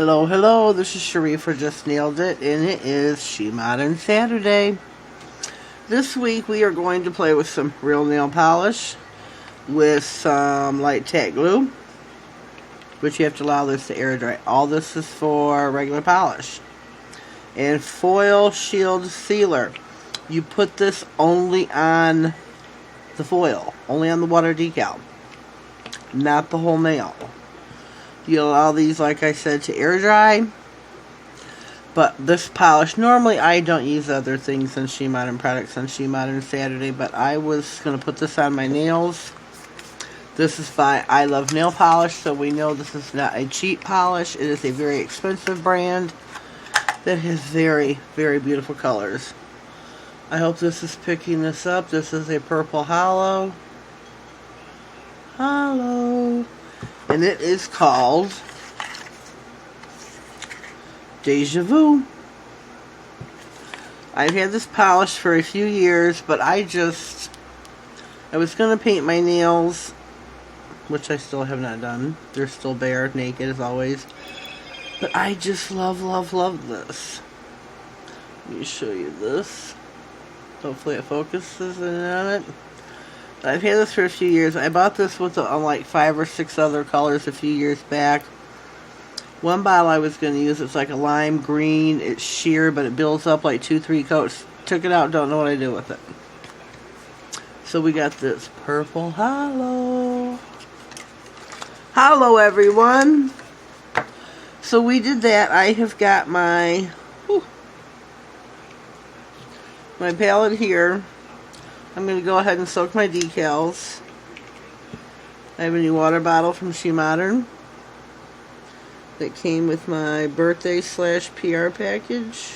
Hello, hello, this is Cherie for Just Nailed It, and it is Shemodern Saturday. This week we are going to play with some real nail polish with some light tack glue, which you have to allow this to air dry. All this is for regular polish. And foil shield sealer. You put this only on the foil, only on the water decal, not the whole nail. You allow these, like I said, to air dry. But this polish, normally I don't use other things than Shemodern products on Shemodern Saturday, but I was going to put this on my nails. This is by I Love Nail Polish, so we know this is not a cheap polish. It is a very expensive brand that has very, very beautiful colors. I hope this is picking this up. This is a purple hollow. And it is called Deja Vu. I've had this polish for a few years, but I was going to paint my nails, which I still have not done. They're still bare, naked as always. But I just love, love, love this. Let me show you this. Hopefully it focuses in on it. I've had this for a few years. I bought this with like 5 or 6 other colors a few years back. One bottle I was going to use, it's like a lime green. It's sheer, but it builds up like 2-3 coats. Took it out, don't know what I do with it. So we got this purple hollow. Hello, everyone. So we did that. I have got my palette here. I'm going to go ahead and soak my decals. I have a new water bottle from Shemodern that came with my birthday / PR package.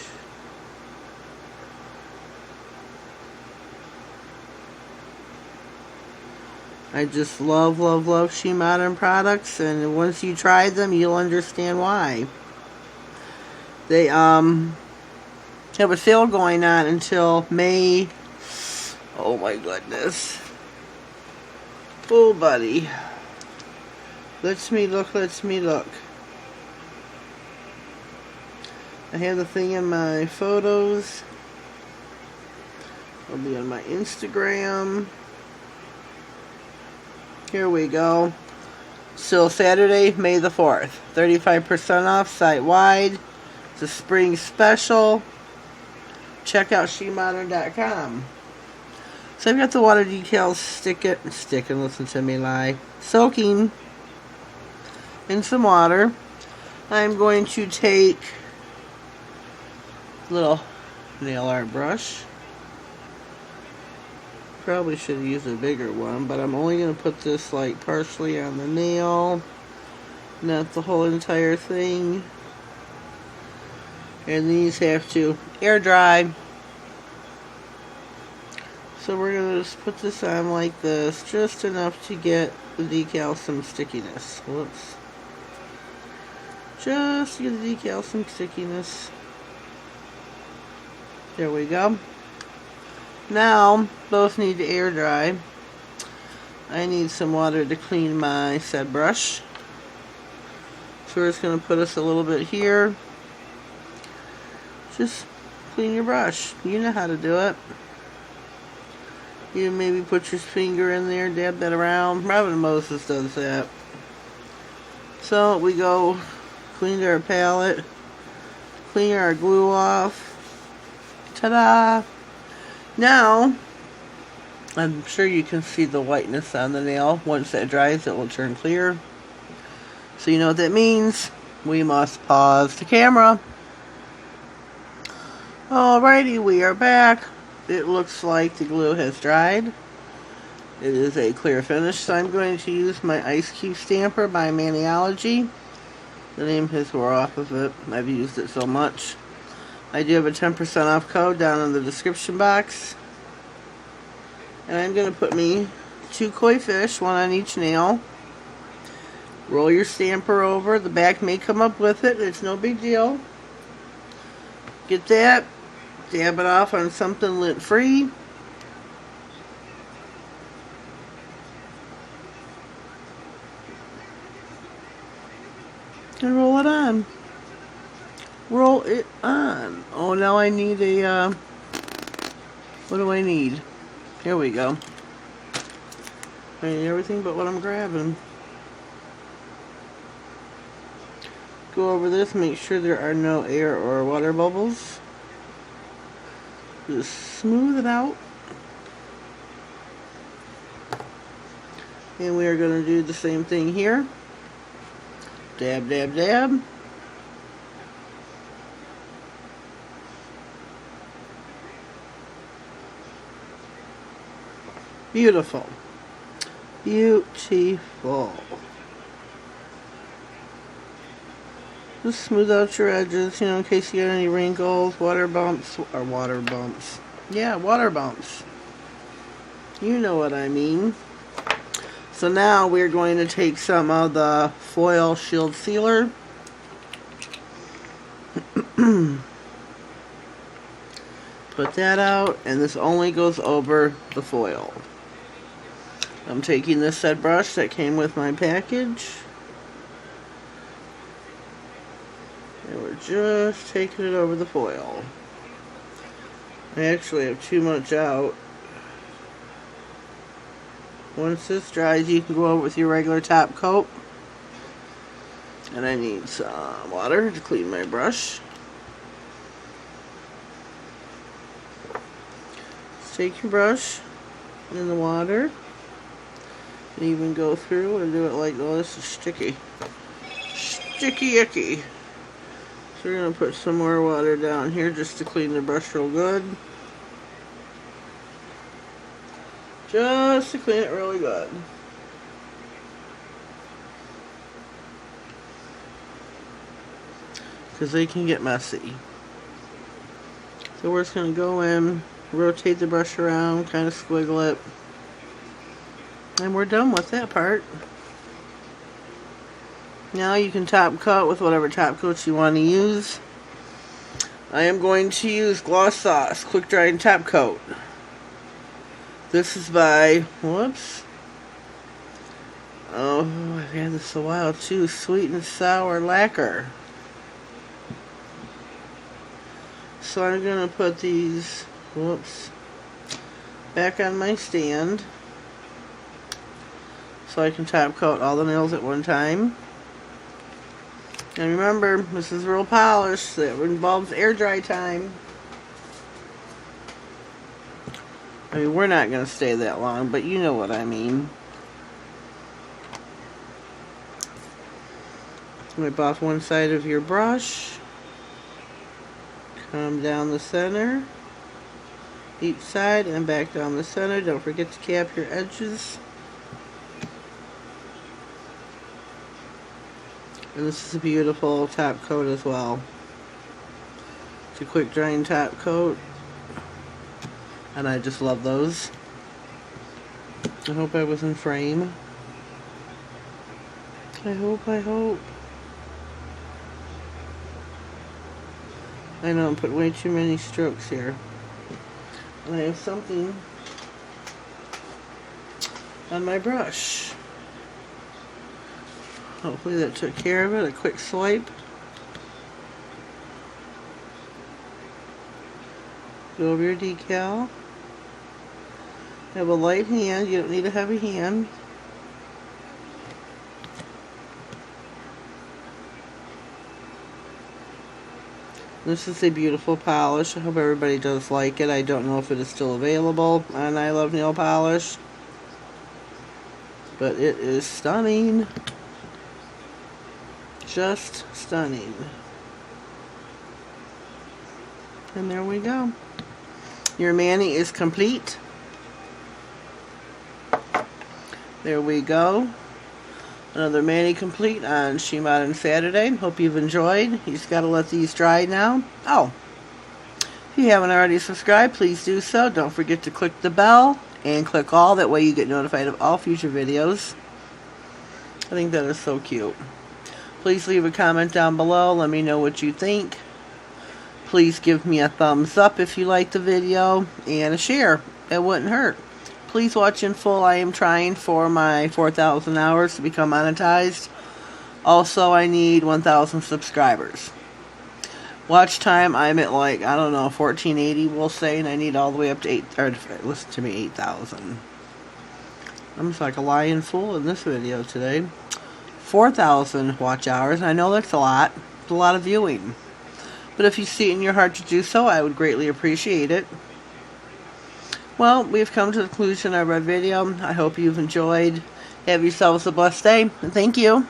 I just love, love, love Shemodern products, and once you try them, you'll understand why. They have a sale going on until May. Oh my goodness. Oh, buddy. Let's me look. I have the thing in my photos. It'll be on my Instagram. Here we go. So Saturday, May the 4th. 35% off site-wide. It's a spring special. Check out Shemodern.com. So I've got the water decals sticking, listen to me lie, soaking in some water. I'm going to take a little nail art brush. Probably should use a bigger one, but I'm only going to put this like partially on the nail, not the whole entire thing. And these have to air dry. So we're going to just put this on like this, just enough to get the decal some stickiness. Whoops. Just to get the decal some stickiness. There we go. Now, both need to air dry. I need some water to clean my said brush. So we're just going to put us a little bit here. Just clean your brush. You know how to do it. You maybe put your finger in there, dab that around. Robin Moses does that. So we go, clean our palette, clean our glue off. Ta-da! Now, I'm sure you can see the whiteness on the nail. Once that dries, it will turn clear. So you know what that means. We must pause the camera. Alrighty, we are back. It looks like the glue has dried. It is a clear finish, so I'm going to use my Ice Cube Stamper by Maniology. The name has wore off of it. I've used it so much. I do have a 10% off code down in the description box. And I'm going to put me 2 koi fish, 1 on each nail. Roll your stamper over. The back may come up with it. It's no big deal. Get that. Dab it off on something lint free. And roll it on. roll it on. Oh, now I need a, what do I need? Here we go. I need everything but what I'm grabbing. Go over this, make sure there are no air or water bubbles. Just smooth it out. And we are going to do the same thing here. Dab, dab, dab. Beautiful. Beautiful. Just smooth out your edges, you know, in case you get any wrinkles, water bumps. Yeah, water bumps. You know what I mean. So now we're going to take some of the foil shield sealer. Put that out, and this only goes over the foil. I'm taking this set brush that came with my package. And we're just taking it over the foil. I actually have too much out. Once this dries, you can go over with your regular top coat. And I need some water to clean my brush. Just take your brush in the water and even go through and do it like, oh, this is sticky. Sticky icky. So we're going to put some more water down here just to clean the brush real good. Just to clean it really good. Because they can get messy. So we're just going to go in, rotate the brush around, kind of squiggle it. And we're done with that part. Now you can top coat with whatever top coats you want to use. I am going to use Gloss Sauce Quick Drying Top Coat. This is by, whoops. Oh, I've had this a while too. Sweet and Sour Lacquer. So I'm going to put these, whoops, back on my stand. So I can top coat all the nails at one time. And remember, this is real polish that involves air dry time. I mean, we're not going to stay that long, but you know what I mean. Wipe off one side of your brush. Come down the center. Each side and back down the center. Don't forget to cap your edges. And this is a beautiful top coat as well. It's a quick drying top coat. And I just love those. I hope I was in frame. I hope. I know I'm putting way too many strokes here. And I have something on my brush. Hopefully that took care of it. A quick swipe. Go over your decal. Have a light hand. You don't need a heavy hand. This is a beautiful polish. I hope everybody does like it. I don't know if it is still available on I Love Nail Polish, but it is stunning. Just stunning. And there we go. Your mani is complete. There we go. Another mani complete on Shemodern Saturday. Hope you've enjoyed. You just got to let these dry now. Oh, if you haven't already subscribed, please do so. Don't forget to click the bell and click all. That way you get notified of all future videos. I think that is so cute. Please leave a comment down below. Let me know what you think. Please give me a thumbs up if you like the video and a share. It wouldn't hurt. Please watch in full. I am trying for my 4,000 hours to become monetized. Also, I need 1,000 subscribers. Watch time, I'm at like, I don't know, 1480 we'll say, and I need all the way up to 8, or listen to me, 8,000. I'm just like a lying fool in this video today. 4,000 watch hours. I know that's a lot. It's a lot of viewing. But if you see it in your heart to do so, I would greatly appreciate it. Well, we've come to the conclusion of our video. I hope you've enjoyed. Have yourselves a blessed day, and thank you.